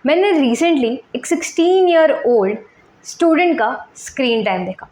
मैंने रिसेंटली एक 16 year old student का स्क्रीन टाइम देखा.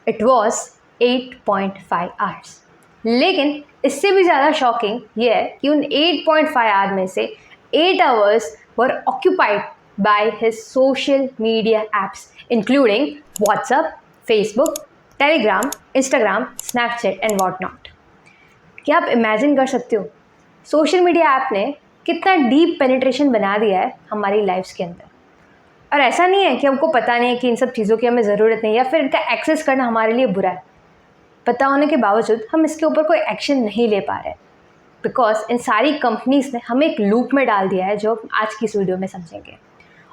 It was 8.5 hours. लेकिन इससे भी ज़्यादा शॉकिंग ये है कि उन 8.5 आवर में से 8 hours were occupied by his social media apps including WhatsApp, Facebook, Telegram, Instagram, Snapchat and what not. क्या आप इमेजिन कर सकते हो सोशल मीडिया ऐप ने कितना डीप पेनिट्रेशन बना दिया है हमारी लाइफ्स के अंदर. और ऐसा नहीं है कि हमको पता नहीं है कि इन सब चीज़ों की हमें ज़रूरत नहीं है या फिर इनका एक्सेस करना हमारे लिए बुरा है. पता होने के बावजूद हम इसके ऊपर कोई एक्शन नहीं ले पा रहे बिकॉज इन सारी कंपनीज ने हमें एक लूप में डाल दिया है जो आज की इस वीडियो में समझेंगे.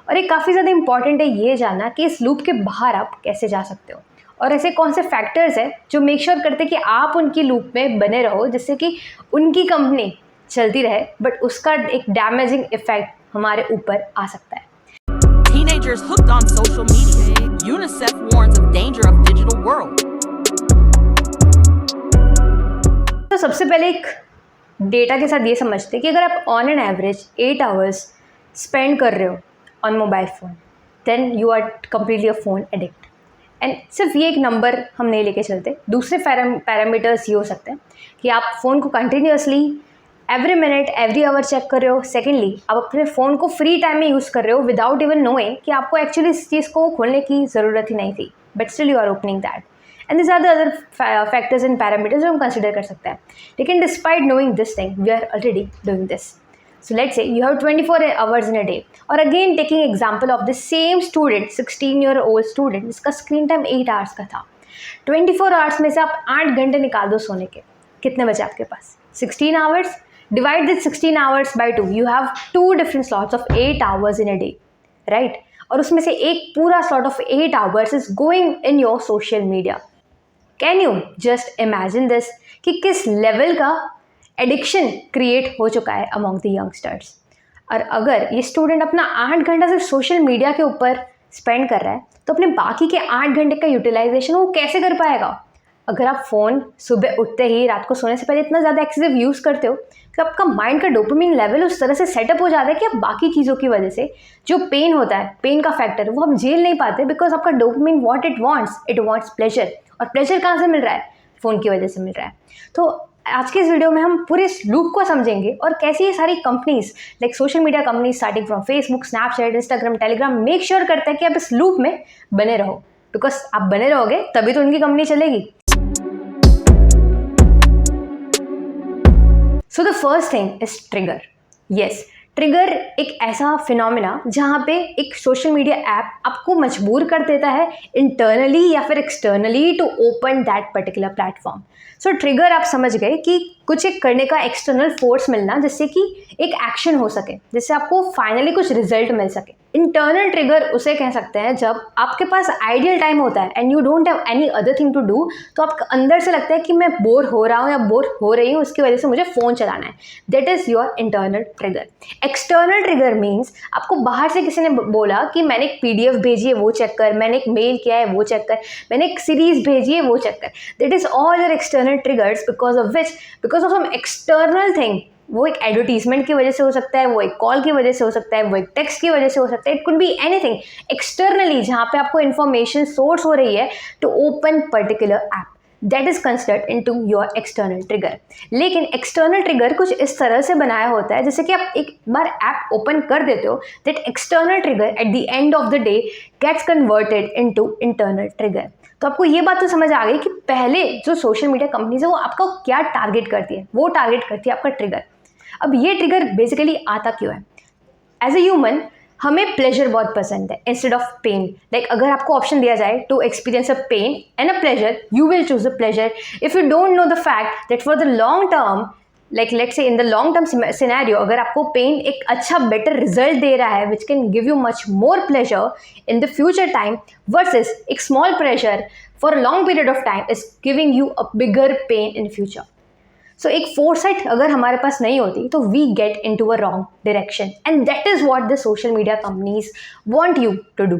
और ये काफ़ी ज़्यादा इंपॉर्टेंट है ये जानना कि इस लूप के बाहर आप कैसे जा सकते हो और ऐसे कौन से फैक्टर्स हैं जो मेक श्योर करते कि आप उनकी लूप में बने रहो जिससे कि उनकी कंपनी चलती रहे बट उसका एक डैमेजिंग इफेक्ट हमारे ऊपर आ सकता है. Teenagers hooked on social media. UNICEF warns of danger of digital world. तो सबसे पहले एक डेटा के साथ ये समझते हैं कि अगर आप on an average 8 hours spend कर रहे हो on mobile phone then you are completely a phone addict. And सिर्फ ये एक नंबर हम नहीं लेके चलते, दूसरे पैरामीटर्स ये हो सकते हैं कि आप फ़ोन को continuously every minute every hour check कर रहे हो. सेकेंडली आप अपने फ़ोन को फ्री टाइम में यूज़ कर रहे हो विदाउट इवन नोइंग कि आपको एक्चुअली इस चीज़ को खोलने की ज़रूरत ही नहीं थी but still you are opening that. And this are the other factors and parameters जो हम कंसिडर कर सकते हैं. लेकिन despite knowing this thing we are already doing this. So let's say you have 24 hours in a day. Or again taking example of the same student, 16-year-old student, जिसका screen time 8 hours का था. 24 hours में से आप 8 घंटे निकाल दो सोने के, कितने बचे आपके पास? 16 hours. Divide this 16 hours by 2. You have 2 different slots of 8 hours in a day, right? और उसमें से एक पूरा slot of 8 hours is going in your social media. Can you just imagine this? कि किस लेवल का एडिक्शन क्रिएट हो चुका है अमॉन्ग द यंगस्टर्स. और अगर ये स्टूडेंट अपना 8 घंटा सिर्फ सोशल मीडिया के ऊपर स्पेंड कर रहा है तो अपने बाकी के 8 घंटे का यूटिलाइजेशन वो कैसे कर पाएगा? अगर आप फ़ोन सुबह उठते ही रात को सोने से पहले इतना ज़्यादा एक्सेसिव यूज़ करते हो कि आपका माइंड का डोपामिन लेवल उस तरह से सेटअप हो जाता है कि आप बाकी चीज़ों की वजह से जो पेन होता है, पेन का फैक्टर, वो आप झेल नहीं पाते बिकॉज आपका dopamine what it wants pleasure. और प्लेजर कहाँ से मिल रहा है? फ़ोन की वजह से मिल रहा है. तो आज के इस वीडियो में हम पूरे इस लूप को समझेंगे और कैसे ये सारी companies like social media companies starting from Facebook, Snapchat, Instagram, Telegram make sure करते हैं कि आप इस लूप में बने रहो बिकॉज आप बने रहोगे तभी तो उनकी कंपनी चलेगी. So the first thing is trigger. Yes, trigger एक ऐसा फिनोमिना जहाँ पे एक सोशल मीडिया ऐप आपको मजबूर कर देता है इंटरनली या फिर externally to open that particular platform. So trigger आप समझ गए कि कुछ एक करने का एक्सटर्नल फोर्स मिलना जिससे कि एक एक्शन हो सके, जिससे आपको फाइनली कुछ रिजल्ट मिल सके. इंटरनल ट्रिगर उसे कह सकते हैं जब आपके पास आइडियल टाइम होता है and you don't have any other thing to do. तो आपके अंदर से लगता है कि मैं बोर हो रहा हूँ या बोर हो रही हूँ, उसकी वजह से मुझे फ़ोन चलाना है. That is your internal trigger. External trigger means आपको बाहर से किसी ने बोला कि मैंने एक PDF भेजी है वो चेक कर, मैंने एक मेल किया है वो चेक कर, मैंने एक सीरीज भेजी है वो चेक कर. That is all your external triggers because of some external thing. वो एक एडवर्टीजमेंट की वजह से हो सकता है, वो एक कॉल की वजह से हो सकता है, वो एक टेक्स्ट की वजह से हो सकता है. It could be anything externally जहाँ पे आपको इन्फॉर्मेशन सोर्स हो रही है to open particular app. That is considered into your external trigger. लेकिन एक्सटर्नल ट्रिगर कुछ इस तरह से बनाया होता है जैसे कि आप एक बार ऐप ओपन कर देते हो that external trigger at the end of the day gets converted into internal trigger. तो आपको ये बात तो समझ आ गई कि पहले जो सोशल मीडिया कंपनीज है वो आपका क्या टारगेट करती है? वो टारगेट करती है आपका ट्रिगर. अब ये ट्रिगर बेसिकली आता क्यों है? एज ए ह्यूमन हमें प्लेजर बहुत पसंद है इंस्टेड ऑफ पेन. लाइक अगर आपको ऑप्शन दिया जाए to experience a pain and a pleasure, you will choose the pleasure if you don't know the fact that for the long term, like let's say in the long term scenario, अगर आपको pen एक अच्छा better result दे रहा है which can give you much more pleasure in the future time versus एक small pleasure for a long period of time is giving you a bigger pain in future. So एक foresight अगर हमारे पास नहीं होती तो we get into a wrong direction and that is what the social media companies want you to do.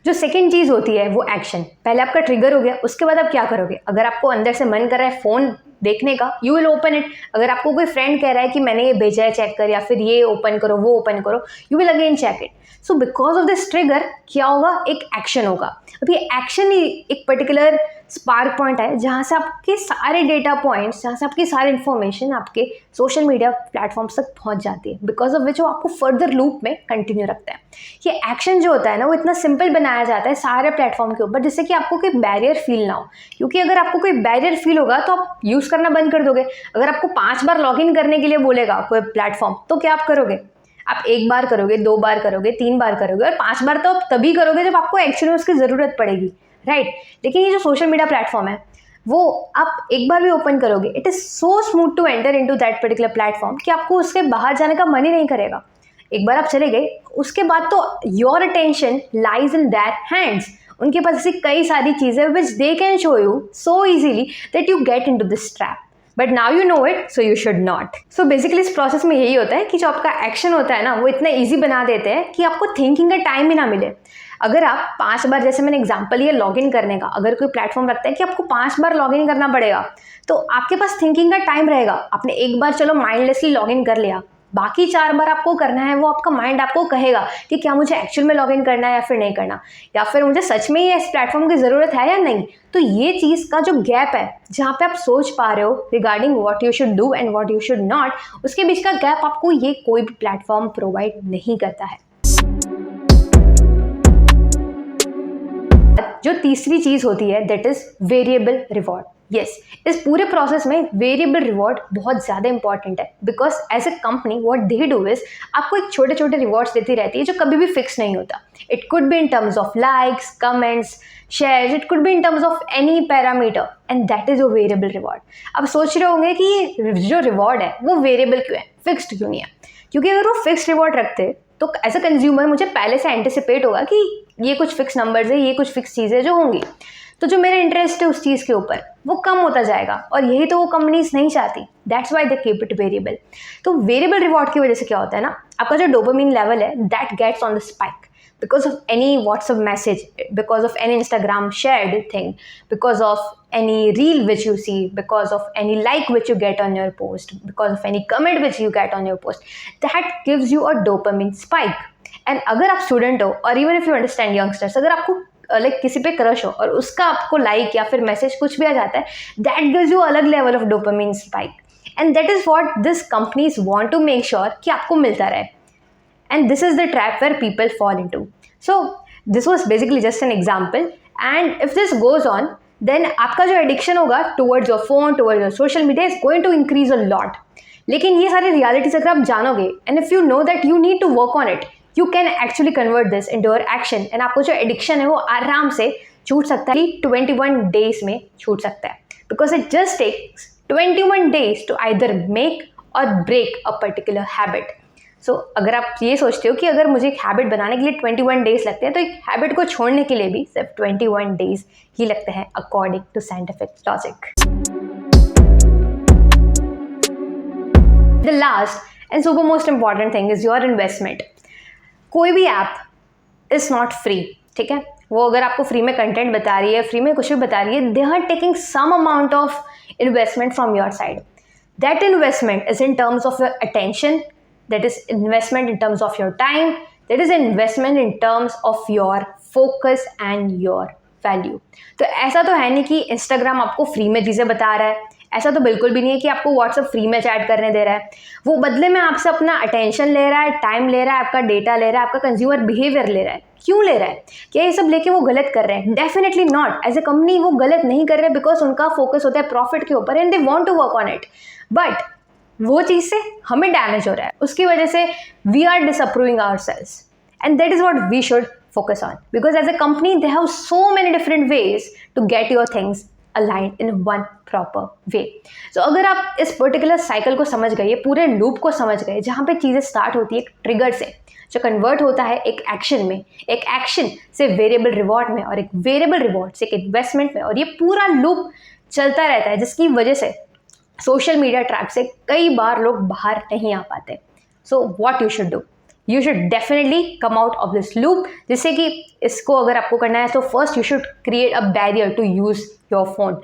जो second चीज़ होती है वो एक्शन. पहले आपका ट्रिगर हो गया, उसके बाद आप क्या करोगे? अगर आपको अंदर से मन कर रहा है फ़ोन देखने का, यू विल ओपन इट. अगर आपको कोई फ्रेंड कह रहा है कि मैंने ये भेजा है चेक कर, या फिर ये ओपन करो वो ओपन करो, you will again check it. So because of this trigger क्या होगा, एक एक्शन होगा. अब ये एक्शन ही एक पर्टिकुलर स्पार्क पॉइंट है जहाँ से आपके सारे डेटा पॉइंट्स, जहाँ से आपकी सारी इन्फॉर्मेशन आपके सोशल मीडिया प्लेटफॉर्म्स तक पहुँच जाती है, बिकॉज ऑफ विच वो आपको फर्दर लूप में कंटिन्यू रखता है. ये एक्शन जो होता है ना, वो इतना सिंपल बनाया जाता है सारे प्लेटफॉर्म के ऊपर, जिससे कि आपको कोई बैरियर फील ना हो. क्योंकि अगर आपको कोई बैरियर फील होगा तो आप यूज़ करना बंद कर दोगे. अगर आपको 5 बार लॉगिन करने के लिए बोलेगा कोई प्लेटफॉर्म, तो क्या आप करोगे? आप 1 बार करोगे, 2 बार करोगे, 3 बार करोगे, और 5 बार तो आप तभी करोगे जब आपको एक्चुअली उसकी ज़रूरत पड़ेगी, राइट? लेकिन ये जो सोशल मीडिया प्लेटफॉर्म है, वो आप एक बार भी ओपन करोगे, it is so smooth to enter into that particular platform कि आपको उसके बाहर जाने का मन ही नहीं करेगा. एक बार आप चले गए, उसके बाद तो your attention lies in that hands. उनके पास ऐसी कई सारी चीज़ें which they can show you so easily that you get into this trap. But now you know it, so you should not. So basically इस प्रोसेस में यही होता है कि जो आपका एक्शन होता है ना, वो इतना ईजी बना देते हैं कि आपको थिंकिंग का टाइम ही ना मिले. अगर आप 5 बार, जैसे मैंने एग्जांपल लिया लॉगिन करने का, अगर कोई प्लेटफॉर्म रखता है कि आपको 5 बार लॉगिन करना पड़ेगा, तो आपके पास थिंकिंग का टाइम रहेगा. आपने एक बार चलो माइंडलेसली लॉगिन कर लिया, बाकी 4 बार आपको करना है, वो आपका माइंड आपको कहेगा कि क्या मुझे एक्चुअल में लॉगिन करना है या फिर नहीं करना, या फिर मुझे सच में ये इस प्लेटफॉर्म की ज़रूरत है या नहीं. तो ये चीज़ का जो गैप है, जहाँ पे आप सोच पा रहे हो regarding what you should do and what you should not, उसके बीच का गैप आपको ये कोई भी प्लेटफॉर्म प्रोवाइड नहीं करता है. जो तीसरी चीज़ होती है, that is variable reward. Yes, इस पूरे प्रोसेस में वेरिएबल रिवॉर्ड बहुत ज़्यादा इंपॉर्टेंट है, because as a company what they do is आपको एक छोटे छोटे रिवॉर्ड्स देती रहती है जो कभी भी फिक्स नहीं होता. It could be in terms of likes, comments, shares, it could be in terms of any parameter, and that is your variable reward. अब सोच रहे होंगे कि जो रिवॉर्ड है वो वेरिएबल क्यों है, फिक्स्ड क्यों नहीं है? क्योंकि अगर वो फिक्स्ड रिवॉर्ड रखते तो एज अ कंज्यूमर मुझे पहले से एंटिसिपेट होगा कि ये कुछ फिक्स नंबर्स है, ये कुछ फिक्स चीज़ें जो होंगी, तो जो मेरा इंटरेस्ट है उस चीज़ के ऊपर वो कम होता जाएगा, और यही तो वो कंपनीज नहीं चाहती. That's why they keep it variable. तो वेरिएबल रिवॉर्ड की वजह से क्या होता है ना, आपका जो डोपामिन लेवल है that gets on the spike because of any WhatsApp message, because of any Instagram shared thing, because of any reel which you see, because of any like which you get on your post, because of any comment which you get on your post, that gives you a dopamine spike. And अगर आप student हो, और even if you understand youngsters, अगर आपको like किसी पे crush हो और उसका आपको लाइक या फिर मैसेज कुछ भी आ जाता है, दैट गिव्स यू अलग level of dopamine spike, and that is what this companies want to make sure कि आपको मिलता रहे. And this is the trap where people fall into. So this was basically just an example, and if this goes on, then आपका जो addiction होगा towards your phone, towards your social media is going to increase a lot. लेकिन ये सारी realities अगर आप जानोगे, and if you know that you need to work on it, you can actually convert this into your action, and आपको जो addiction है वो आराम से छूट सकता है, 21 days में छूट सकता है, because it just takes 21 days to either make or break a particular habit. सो अगर आप ये सोचते हो कि अगर मुझे एक हैबिट बनाने के लिए 21 डेज लगते हैं, तो एक हैबिट को छोड़ने के लिए भी सिर्फ 21 डेज ही लगते हैं according to scientific logic. The last and super most important thing is your investment. कोई भी ऐप इज नॉट फ्री, ठीक है? वो अगर आपको फ्री में कंटेंट बता रही है, फ्री में कुछ भी बता रही है, they are taking some amount of investment from your side. That investment is in terms of your attention, that is investment in terms of your time, that is investment in terms of your focus and your value. तो ऐसा तो है नहीं कि Instagram आपको free में चीज़ें बता रहा है, ऐसा तो बिल्कुल भी नहीं है कि आपको व्हाट्सअप फ्री में चैट करने दे रहा है. वो बदले में आपसे अपना अटेंशन ले रहा है, टाइम ले रहा है, आपका डेटा ले रहा है, आपका कंज्यूमर बिहेवियर ले रहा है. क्यों ले रहा है? क्या ये सब लेके वो गलत कर रहे हैं? Definitely not. As a company वो गलत नहीं कर रहे, बिकॉज उनका फोकस होता है प्रॉफिट के ऊपर, and they want to work on it. But वो चीज़ से हमें डैमेज हो रहा है, उसकी वजह से we are disapproving ourselves, and that is what we should focus on, because as a company they have so many different ways to get your things aligned in one proper way. So अगर आप इस particular cycle को समझ गए, पूरे loop को समझ गए, जहाँ पे चीज़ें स्टार्ट होती है एक ट्रिगर से, जो कन्वर्ट होता है एक एक्शन में, एक एक्शन से वेरिएबल रिवॉर्ड में, और एक वेरिएबल रिवॉर्ड से एक इन्वेस्टमेंट में, और ये पूरा लूप चलता रहता है, जिसकी वजह से सोशल मीडिया ट्रैप से कई बार लोग बाहर नहीं आ पाते. So what you should do, you should definitely come out of this loop. जिससे कि इसको अगर आपको करना है तो first you should create a barrier to use your phone.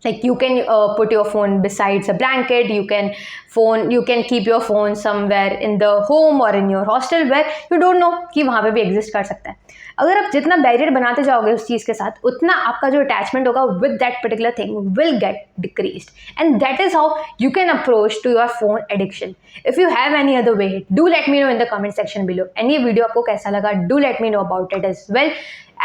Like you can put your phone besides a blanket, you can keep your phone somewhere in the home or in your hostel where you don't know कि वहाँ पे भी exist कर सकता है. अगर आप जितना बैरियर बनाते जाओगे उस चीज़ के साथ, उतना आपका जो अटैचमेंट होगा with that particular thing will get decreased, and that is how you can approach to your phone addiction. If you have any other way, do let me know in the comment section below. And ये video आपको कैसा लगा, do let me know about it as well.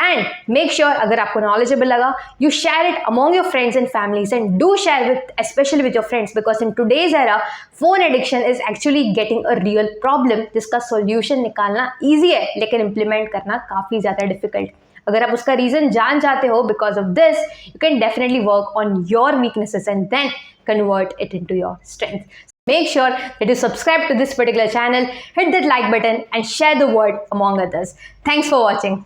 And make sure अगर आपको knowledgeable लगा, you share it among your friends and families, and do share with, especially with your friends, because in today's era phone addiction is actually getting a real problem जिसका solution निकालना easy है लेकिन implement करना काफ़ी ज़्यादा difficult. अगर आप उसका रीज़न जान जाते हो, because of this you can definitely work on your weaknesses and then convert it into your strength. Make sure that you subscribe to this particular channel, hit that like button and share the word among others. Thanks for watching.